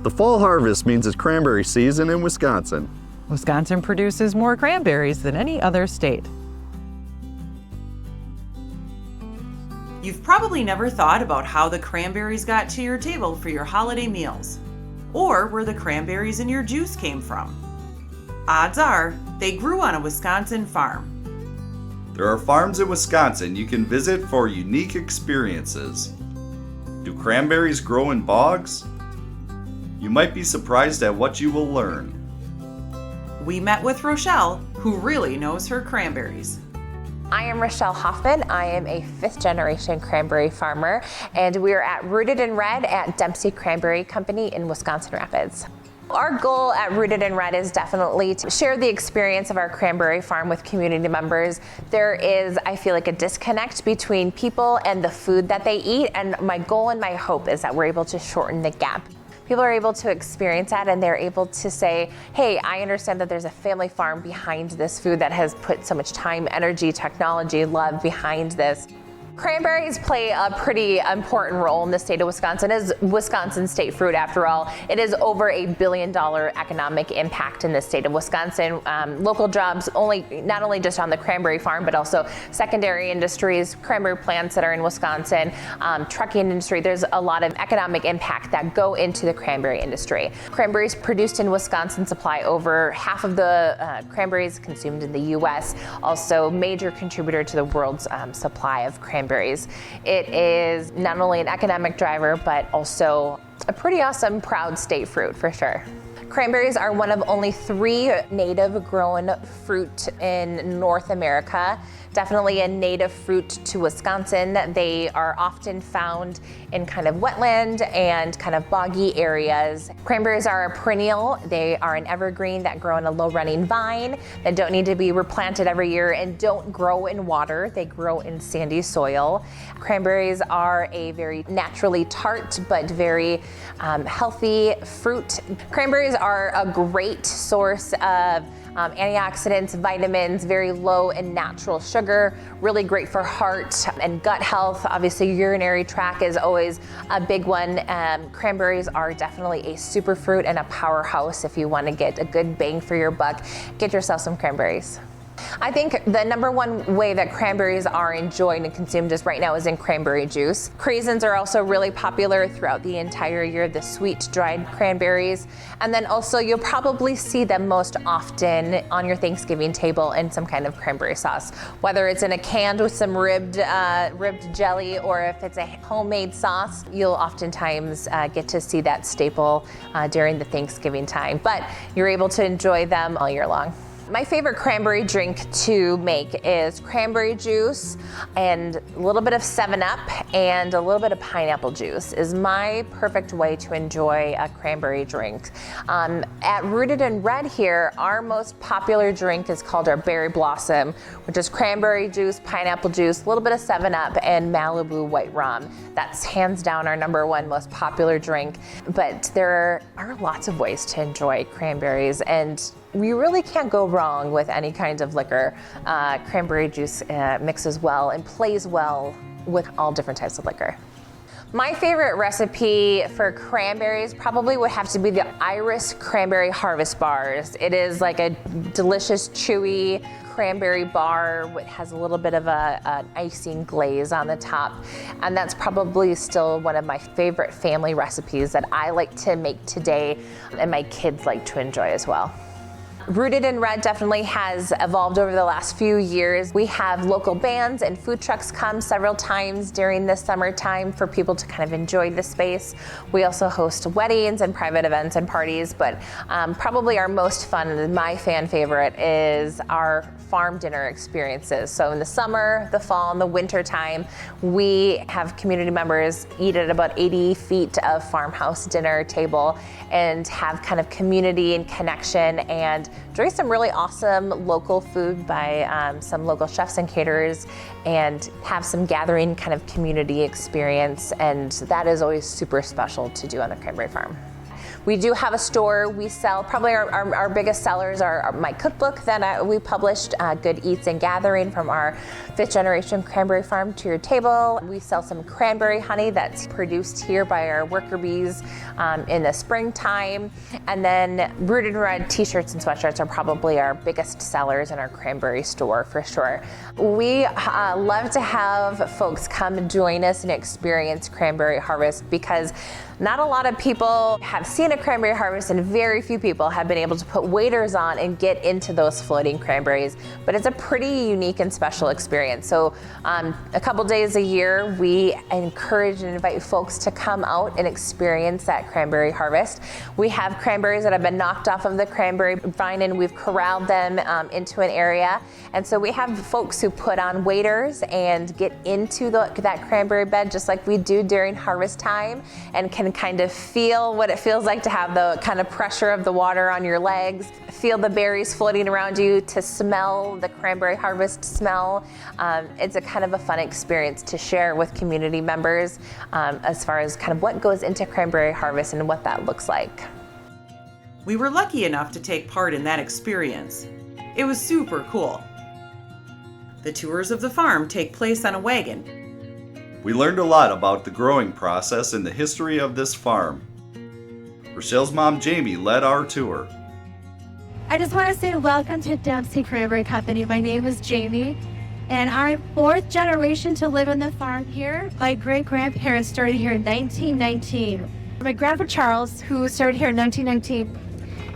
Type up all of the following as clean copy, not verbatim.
The fall harvest means it's cranberry season in Wisconsin. Wisconsin produces more cranberries than any other state. You've probably never thought about how the cranberries got to your table for your holiday meals, or where the cranberries in your juice came from. Odds are, they grew on a Wisconsin farm. There are farms in Wisconsin you can visit for unique experiences. Do cranberries grow in bogs? You might be surprised at what you will learn. We met with Rochelle, who really knows her cranberries. I am Rochelle Hoffman. I am a 5th generation cranberry farmer, and we are at Rooted in Red at Dempsey Cranberry Company in Wisconsin Rapids. Our goal at Rooted in Red is definitely to share the experience of our cranberry farm with community members. There is, I feel like, a disconnect between people and the food that they eat, and my goal and my hope is that we're able to shorten the gap. People are able to experience that, and they're able to say, hey, I understand that there's a family farm behind this food that has put so much time, energy, technology, love behind this. Cranberries play a pretty important role in the state of Wisconsin. It is Wisconsin state fruit, after all. It is over $1 billion economic impact in the state of Wisconsin. Local jobs, not only just on the cranberry farm, but also secondary industries, cranberry plants that are in Wisconsin, trucking industry. There's a lot of economic impact that go into the cranberry industry. Cranberries produced in Wisconsin supply over half of the cranberries consumed in the U.S. Also, major contributor to the world's supply of cranberries. It is not only an economic driver, but also a pretty awesome, proud state fruit for sure. Cranberries are one of only 3 native grown fruit in North America. Definitely a native fruit to Wisconsin. They are often found in kind of wetland and kind of boggy areas. Cranberries are a perennial. They are an evergreen that grow in a low running vine that don't need to be replanted every year and don't grow in water. They grow in sandy soil. Cranberries are a very naturally tart but very healthy fruit. Cranberries are a great source of antioxidants, vitamins, very low in natural sugar, really great for heart and gut health. Obviously, urinary tract is always a big one. Cranberries are definitely a superfruit and a powerhouse. If you want to get a good bang for your buck, get yourself some cranberries. I think the number one way that cranberries are enjoyed and consumed is right now is in cranberry juice. Craisins are also really popular throughout the entire year, the sweet dried cranberries. And then also you'll probably see them most often on your Thanksgiving table in some kind of cranberry sauce, whether it's in a can with some ribbed jelly, or if it's a homemade sauce, you'll oftentimes get to see that staple during the Thanksgiving time. But you're able to enjoy them all year long. My favorite cranberry drink to make is cranberry juice and a little bit of 7-Up and a little bit of pineapple juice is my perfect way to enjoy a cranberry drink. At Rooted in Red here, our most popular drink is called our Berry Blossom, which is cranberry juice, pineapple juice, a little bit of 7-Up, and Malibu white rum. That's hands down our number one most popular drink, but there are lots of ways to enjoy cranberries, and we really can't go wrong with any kind of liquor. Cranberry juice mixes well and plays well with all different types of liquor. My favorite recipe for cranberries probably would have to be the Iris Cranberry Harvest Bars. It is like a delicious, chewy cranberry bar. It has a little bit of an icing glaze on the top. And that's probably still one of my favorite family recipes that I like to make today and my kids like to enjoy as well. Rooted in Red definitely has evolved over the last few years. We have local bands and food trucks come several times during the summertime for people to kind of enjoy the space. We also host weddings and private events and parties, but probably our most fun and my fan favorite is our farm dinner experiences. So in the summer, the fall, and the winter time, we have community members eat at about 80 feet of farmhouse dinner table and have kind of community and connection and enjoy some really awesome local food by some local chefs and caterers and have some gathering kind of community experience, and that is always super special to do on the Cranberry Farm. We do have a store. We sell, probably our biggest sellers are my cookbook that we published, Good Eats and Gathering, from our 5th generation cranberry farm to your table. We sell some cranberry honey that's produced here by our worker bees in the springtime. And then Rooted in Red t-shirts and sweatshirts are probably our biggest sellers in our cranberry store for sure. We love to have folks come and join us and experience cranberry harvest, because not a lot of people have seen a cranberry harvest and very few people have been able to put waders on and get into those floating cranberries. But it's a pretty unique and special experience. So a couple days a year, we encourage and invite folks to come out and experience that cranberry harvest. We have cranberries that have been knocked off of the cranberry vine and we've corralled them into an area. And so we have folks who put on waders and get into that cranberry bed just like we do during harvest time, and can kind of feel what it feels like to have the kind of pressure of the water on your legs, feel the berries floating around you, to smell the cranberry harvest smell. It's a kind of a fun experience to share with community members as far as kind of what goes into cranberry harvest and what that looks like. We were lucky enough to take part in that experience. It was super cool. The tours of the farm take place on a wagon. We learned a lot about the growing process and the history of this farm. Rochelle's mom, Jamie, led our tour. I just want to say welcome to Dempsey Cranberry Company. My name is Jamie, and I'm 4th generation to live on the farm here. My great-grandparents started here in 1919. My grandpa Charles, who started here in 1919,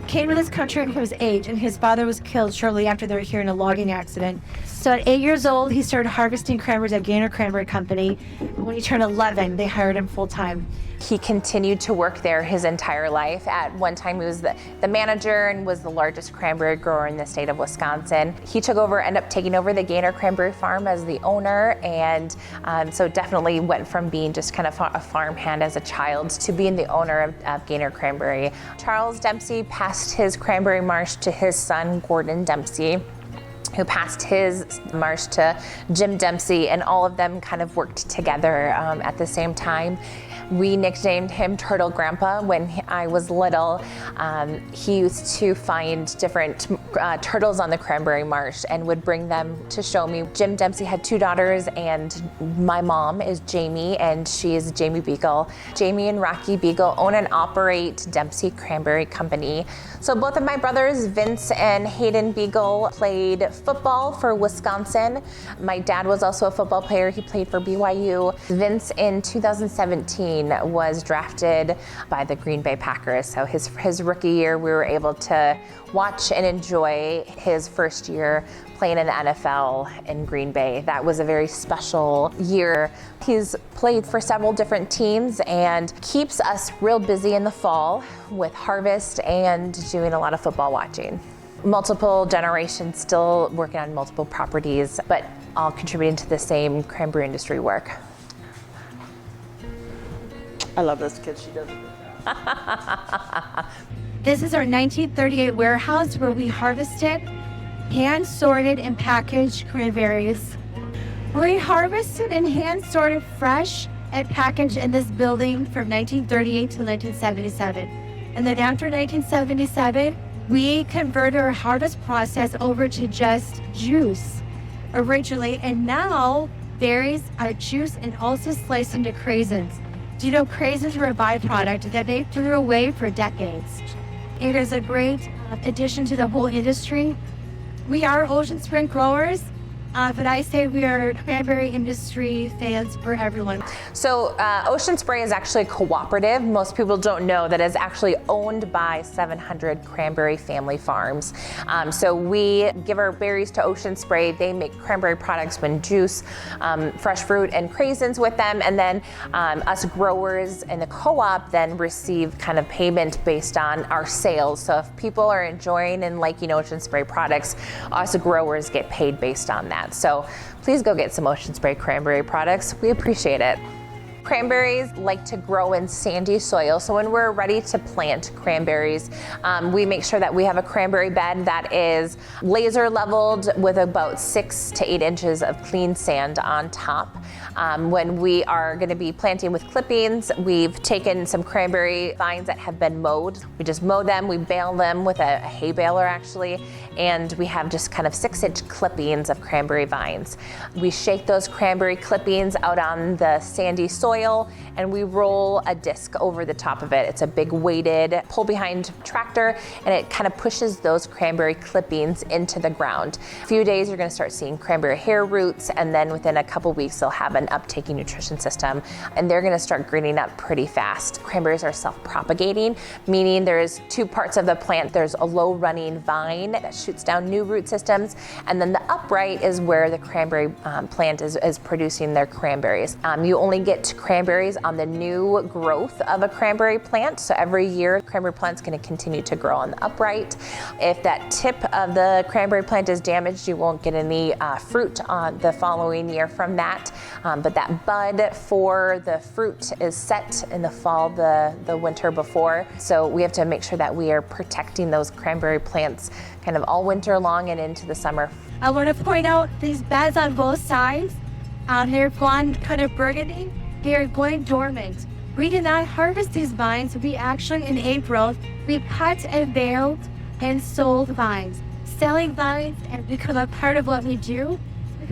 came to this country when he was 8, and his father was killed shortly after they were here in a logging accident. So at 8 years old, he started harvesting cranberries at Gaynor Cranberry Company. When he turned 11, they hired him full-time. He continued to work there his entire life. At one time, he was the manager and was the largest cranberry grower in the state of Wisconsin. He ended up taking over the Gaynor Cranberry Farm as the owner, and so definitely went from being just kind of a farmhand as a child to being the owner of Gaynor Cranberry. Charles Dempsey passed his cranberry marsh to his son, Gordon Dempsey, who passed his marsh to Jim Dempsey, and all of them kind of worked together at the same time. We nicknamed him Turtle Grandpa when I was little. He used to find different turtles on the cranberry marsh and would bring them to show me. Jim Dempsey had 2 daughters, and my mom is Jamie, and she is Jamie Beagle. Jamie and Rocky Beagle own and operate Dempsey Cranberry Company. So both of my brothers, Vince and Hayden Beagle, played football for Wisconsin. My dad was also a football player. He played for BYU. Vince in 2017 was drafted by the Green Bay Packers. So his rookie year, we were able to watch and enjoy his first year playing in the NFL in Green Bay. That was a very special year. He's played for several different teams and keeps us real busy in the fall with harvest and doing a lot of football watching. Multiple generations still working on multiple properties, but all contributing to the same cranberry industry work. I love this kid. She does it. This is our 1938 warehouse where we harvested, hand sorted, and packaged cranberries. We harvested and hand sorted fresh and packaged in this building from 1938 to 1977. And then after 1977, we converted our harvest process over to just juice originally, and now berries are juiced and also sliced into craisins. Do you know craisins are a byproduct that they threw away for decades? It is a great addition to the whole industry. We are Ocean Spring growers, but I say we are cranberry industry fans for everyone. So Ocean Spray is actually a cooperative. Most people don't know that it's actually owned by 700 cranberry family farms. So we give our berries to Ocean Spray. They make cranberry products when juice, fresh fruit, and craisins with them. And then us growers in the co-op then receive kind of payment based on our sales. So if people are enjoying and liking Ocean Spray products, us growers get paid based on that. So please go get some Ocean Spray cranberry products. We appreciate it. Cranberries like to grow in sandy soil, so when we're ready to plant cranberries, we make sure that we have a cranberry bed that is laser leveled with about 6 to 8 inches of clean sand on top. When we are going to be planting with clippings, we've taken some cranberry vines that have been mowed. We just mow them, we bale them with a hay baler actually, and we have just kind of 6-inch clippings of cranberry vines. We shake those cranberry clippings out on the sandy soil and we roll a disc over the top of it. It's a big weighted pull behind tractor and it kind of pushes those cranberry clippings into the ground. A few days you're going to start seeing cranberry hair roots, and then within a couple weeks they'll have an uptaking nutrition system and they're going to start greening up pretty fast. Cranberries are self-propagating, meaning there's 2 parts of the plant. There's a low running vine that shoots down new root systems, and then the upright is where the cranberry plant is producing their cranberries. You only get cranberries on the new growth of a cranberry plant, so every year cranberry plant's going to continue to grow on the upright. If that tip of the cranberry plant is damaged, you won't get any fruit on the following year from that. But that bud for the fruit is set in the fall, the winter before. So we have to make sure that we are protecting those cranberry plants kind of all winter long and into the summer. I want to point out these beds on both sides. They're blonde, kind of burgundy. They're going dormant. We did not harvest these vines. We actually, in April, we cut and baled and sold vines. Selling vines and become a part of what we do,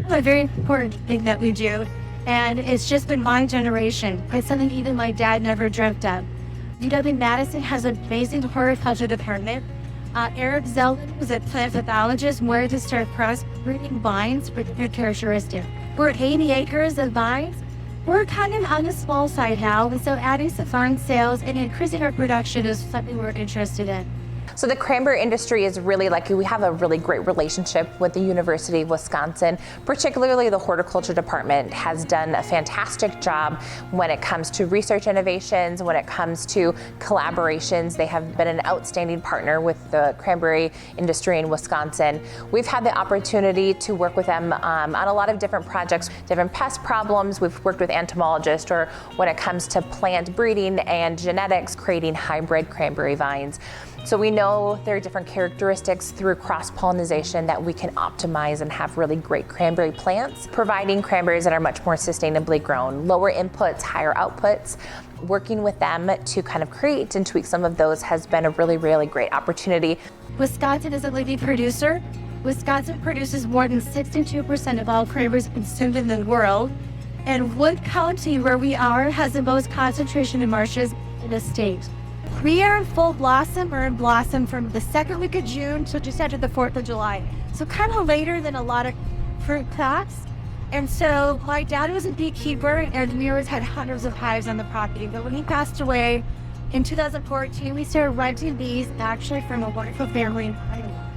a very important thing that we do. And it's just been my generation. It's something even my dad never dreamt of. UW-Madison has an amazing horticulture department. Eric Zeldin was a plant pathologist, wanted to start cross-breeding vines with their characteristics. We're at 80 acres of vines. We're kind of on the small side now, and so adding some vine sales and increasing our production is something we're interested in. So the cranberry industry is really lucky. We have a really great relationship with the University of Wisconsin. Particularly the horticulture department has done a fantastic job when it comes to research innovations, when it comes to collaborations. They have been an outstanding partner with the cranberry industry in Wisconsin. We've had the opportunity to work with them on a lot of different projects, different pest problems. We've worked with entomologists, or when it comes to plant breeding and genetics, creating hybrid cranberry vines. So we know there are different characteristics through cross-pollination that we can optimize and have really great cranberry plants, providing cranberries that are much more sustainably grown, lower inputs, higher outputs. Working with them to kind of create and tweak some of those has been a really, really great opportunity. Wisconsin is a leading producer. Wisconsin produces more than 62% of all cranberries consumed in the world. And Wood County, where we are, has the most concentration of marshes in the state. We are in full blossom, or in blossom from the 2nd week of June to just after the 4th of July. So kind of later than a lot of fruit crops. And so my dad was a beekeeper, and we always had hundreds of hives on the property. But when he passed away in 2014, we started renting bees actually from a wonderful family in Iowa.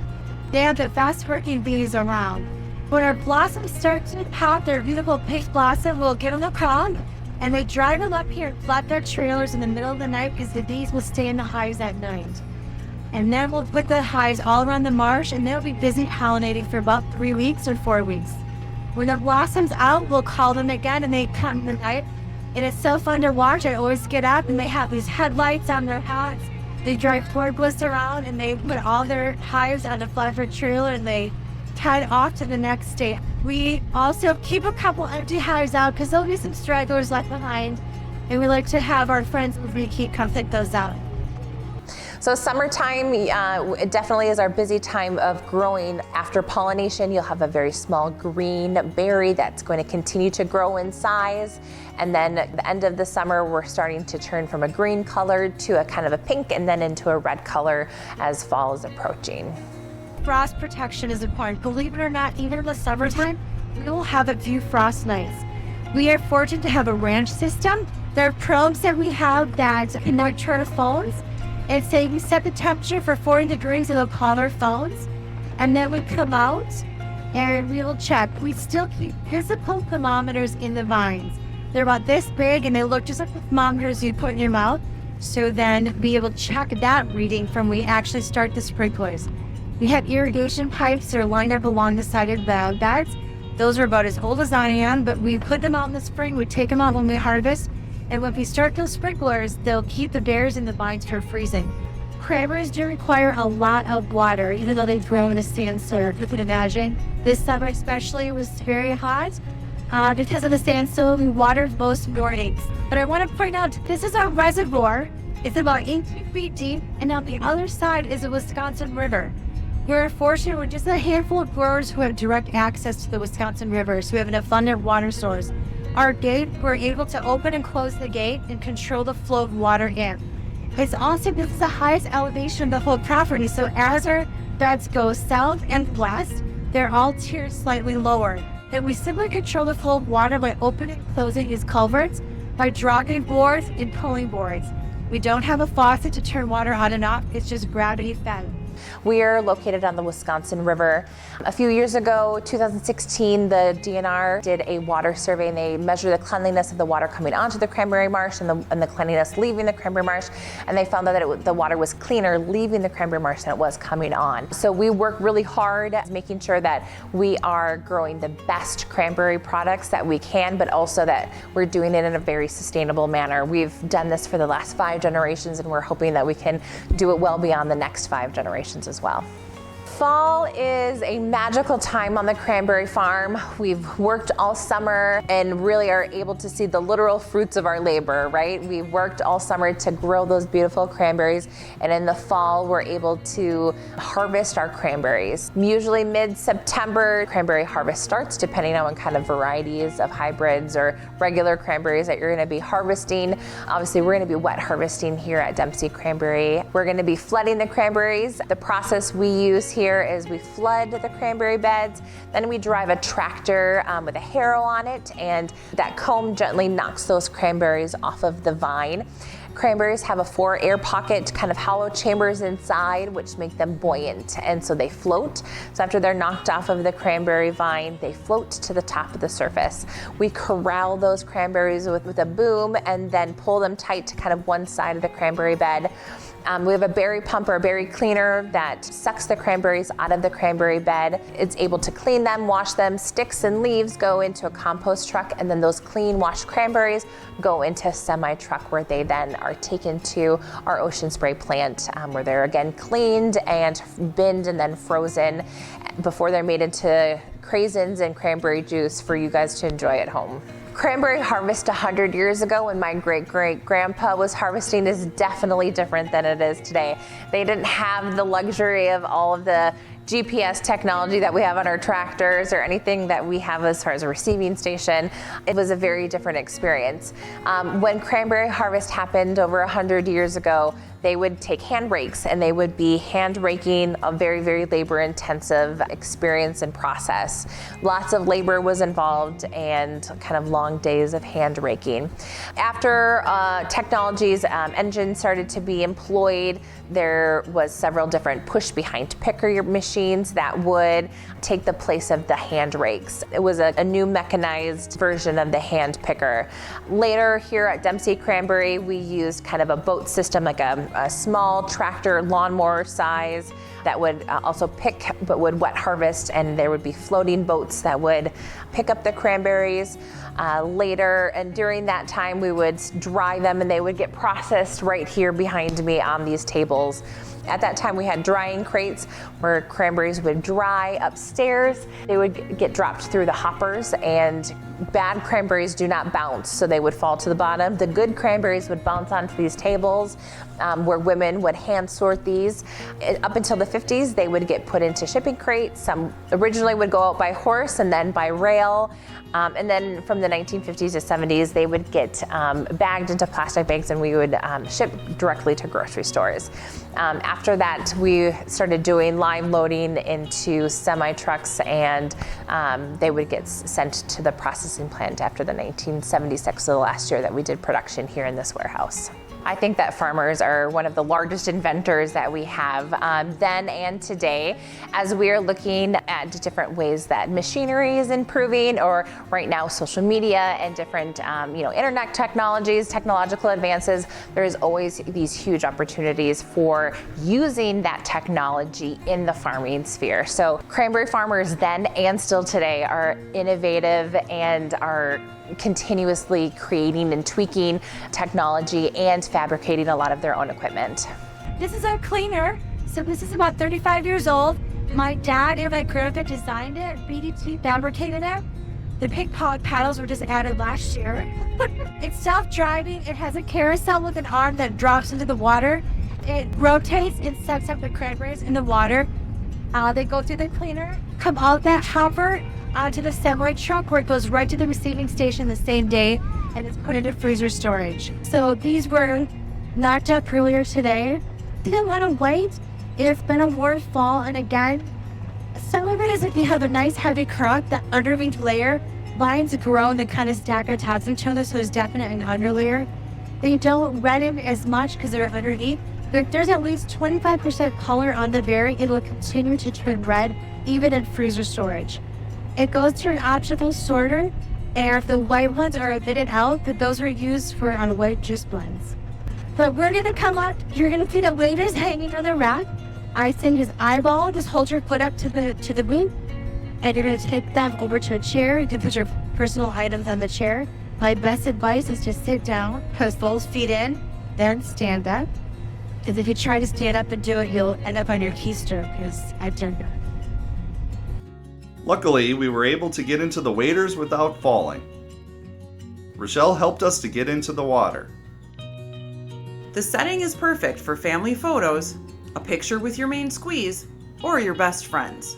They have the fast working bees around. When our blossoms start to pop, their beautiful pink blossom, we'll get on the car and they drive them up here and flood their trailers in the middle of the night because the bees will stay in the hives at night. And then we'll put the hives all around the marsh, and they'll be busy pollinating for about 3 weeks or 4 weeks. When the blossom's out, we'll call them again and they come in the night. And it's so fun to watch. I always get up and they have these headlights on their hats. They drive forklifts around and they put all their hives on the Flatford trailer and they tie it off to the next day. We also keep a couple empty hives out because there'll be some stragglers left behind. And we like to have our friends who beekeep come pick those out. So summertime it definitely is our busy time of growing. After pollination, you'll have a very small green berry that's going to continue to grow in size. And then at the end of the summer, we're starting to turn from a green color to a kind of a pink and then into a red color as fall is approaching. Frost protection is important. Believe it or not, even in the summertime, we will have a few frost nights. We are fortunate to have a ranch system. There are probes that we have that can monitor the phones. And say we set the temperature for 40 degrees and they'll call our phones. And then we come out and we'll check. We still keep physical thermometers in the vines. They're about this big and they look just like the thermometers you put in your mouth. So then be able to check that reading from when we actually start the sprinklers. We have irrigation pipes that are lined up along the side of the beds. Those are about as old as I am, but we put them out in the spring. We take them out when we harvest. And when we start those sprinklers, they'll keep the berries in the vines from freezing. Cranberries do require a lot of water, even though they grow in a sandstone. You can imagine. This summer especially was very hot. Because of the sandstone, we watered most mornings. But I want to point out, this is our reservoir. It's about 18 feet deep, and on the other side is the Wisconsin River. We're fortunate with just a handful of growers who have direct access to the Wisconsin River, so we have an abundant water source. Our gate, we're able to open and close the gate and control the flow of water in. It's also, this is the highest elevation of the whole property, so as our beds go south and west, they're all tiered slightly lower. And we simply control the flow of water by opening and closing these culverts, by dropping boards and pulling boards. We don't have a faucet to turn water on and off, it's just gravity fed. We are located on the Wisconsin River. A few years ago, 2016, the DNR did a water survey and they measured the cleanliness of the water coming onto the Cranberry Marsh and the cleanliness leaving the Cranberry Marsh, and they found that the water was cleaner leaving the Cranberry Marsh than it was coming on. So we work really hard at making sure that we are growing the best cranberry products that we can, but also that we're doing it in a very sustainable manner. We've done this for the last 5 generations, and we're hoping that we can do it well beyond the next 5 generations as well. Fall is a magical time on the cranberry farm. We've worked all summer and really are able to see the literal fruits of our labor, right? We've worked all summer to grow those beautiful cranberries, and in the fall we're able to harvest our cranberries. Usually mid-September, cranberry harvest starts, depending on what kind of varieties of hybrids or regular cranberries that you're going to be harvesting. Obviously, we're going to be wet harvesting here at Dempsey Cranberry. We're going to be flooding the cranberries. The process we use here is we flood the cranberry beds, then we drive a tractor with a harrow on it, and that comb gently knocks those cranberries off of the vine. Cranberries have a 4 air pocket, kind of hollow chambers inside, which make them buoyant, and so they float. So after they're knocked off of the cranberry vine, they float to the top of the surface. We corral those cranberries with a boom and then pull them tight to kind of one side of the cranberry bed. We have a berry pump or a berry cleaner that sucks the cranberries out of the cranberry bed. It's able to clean them, wash them. Sticks and leaves go into a compost truck, and then those clean, washed cranberries go into a semi-truck where they then are taken to our ocean spray plant, where they're again cleaned and binned and then frozen before they're made into craisins and cranberry juice for you guys to enjoy at home. Cranberry harvest 100 years ago when my great-great-grandpa was harvesting is definitely different than it is today. They didn't have the luxury of all of the GPS technology that we have on our tractors or anything that we have as far as a receiving station. It was a very different experience. When cranberry harvest happened over 100 years ago, they would take hand rakes and they would be hand raking, a very, very labor intensive experience and process. Lots of labor was involved and kind of long days of hand raking. After technologies, engines started to be employed, there was several different push behind picker machines that would take the place of the hand rakes. It was a new mechanized version of the hand picker. Later here at Dempsey Cranberry, we used kind of a boat system, like a small tractor lawnmower size that would also pick but would wet harvest, and there would be floating boats that would pick up the cranberries. Later and during that time we would dry them and they would get processed right here behind me on these tables. At that time we had drying crates where cranberries would dry upstairs. They would get dropped through the hoppers, and bad cranberries do not bounce, so they would fall to the bottom. The good cranberries would bounce onto these tables where women would hand sort these. Up until the 50s, they would get put into shipping crates. Some originally would go out by horse and then by rail. And then from the 1950s to 70s, they would get bagged into plastic bags and we would ship directly to grocery stores. After that, we started doing live loading into semi-trucks, and they would get sent to the processing plant after the 1976, so the last year that we did production here in this warehouse. I think that farmers are one of the largest inventors that we have then and today, as we're looking at different ways that machinery is improving, or right now social media and different internet technologies, technological advances. There's always these huge opportunities for using that technology in the farming sphere. So cranberry farmers then and still today are innovative and are continuously creating and tweaking technology and fabricating a lot of their own equipment. This is our cleaner. So this is about 35 years old. My dad and my grandpa designed it. BDT fabricated it. The pig paddles were just added last year. It's self-driving. It has a carousel with an arm that drops into the water. It rotates and sucks up the cranberries in the water. They go through the cleaner, come out that hopper onto the semi truck, where it goes right to the receiving station the same day, and it's put into freezer storage. So these were knocked up earlier today. Didn't a lot of weight. It's been a warm fall, and again, some of it is if you have a nice heavy crock, the underneath layer lines grow and they kind of stack on top of each other, so there's definitely an underlayer. They don't redden as much because they're underneath. There's at least 25% color on the berry. It will continue to turn red even in freezer storage. It goes to an optional sorter, and if the white ones are emitted out, that those are used for on white juice blends. But we're gonna come up, you're gonna see the waiters hanging on the rack. I send his eyeball, just hold your foot up to the booth, and you're gonna take them over to a chair. You can put your personal items on the chair. My best advice is to sit down, put both feet in, then stand up. Because if you try to stand up and do it, you'll end up on your keystroke, because I've done that. Luckily, we were able to get into the waders without falling. Rochelle helped us to get into the water. The setting is perfect for family photos, a picture with your main squeeze, or your best friends.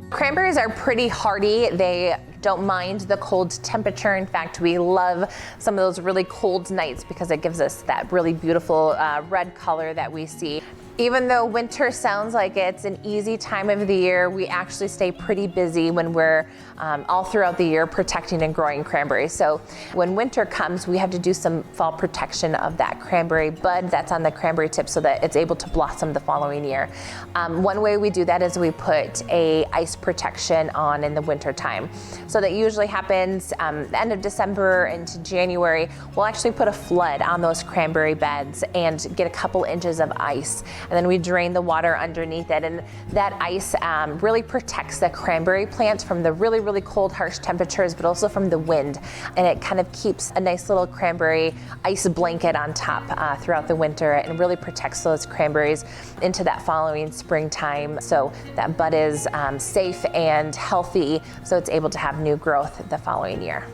Cranberries are pretty hardy. They don't mind the cold temperature. In fact, we love some of those really cold nights because it gives us that really beautiful red color that we see. Even though winter sounds like it's an easy time of the year, we actually stay pretty busy when we're all throughout the year protecting and growing cranberries. So when winter comes, we have to do some fall protection of that cranberry bud that's on the cranberry tip so that it's able to blossom the following year. One way we do that is we put a ice protection on in the winter time. So that usually happens the end of December into January. We'll actually put a flood on those cranberry beds and get a couple inches of ice. And then we drain the water underneath it. And that ice really protects the cranberry plants from the really, really cold, harsh temperatures, but also from the wind. And it kind of keeps a nice little cranberry ice blanket on top throughout the winter and really protects those cranberries into that following springtime. So that bud is safe and healthy, so it's able to have new growth the following year.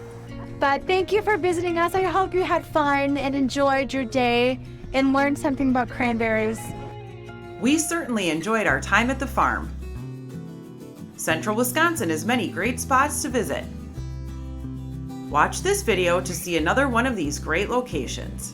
But thank you for visiting us. I hope you had fun and enjoyed your day and learned something about cranberries. We certainly enjoyed our time at the farm. Central Wisconsin has many great spots to visit. Watch this video to see another one of these great locations.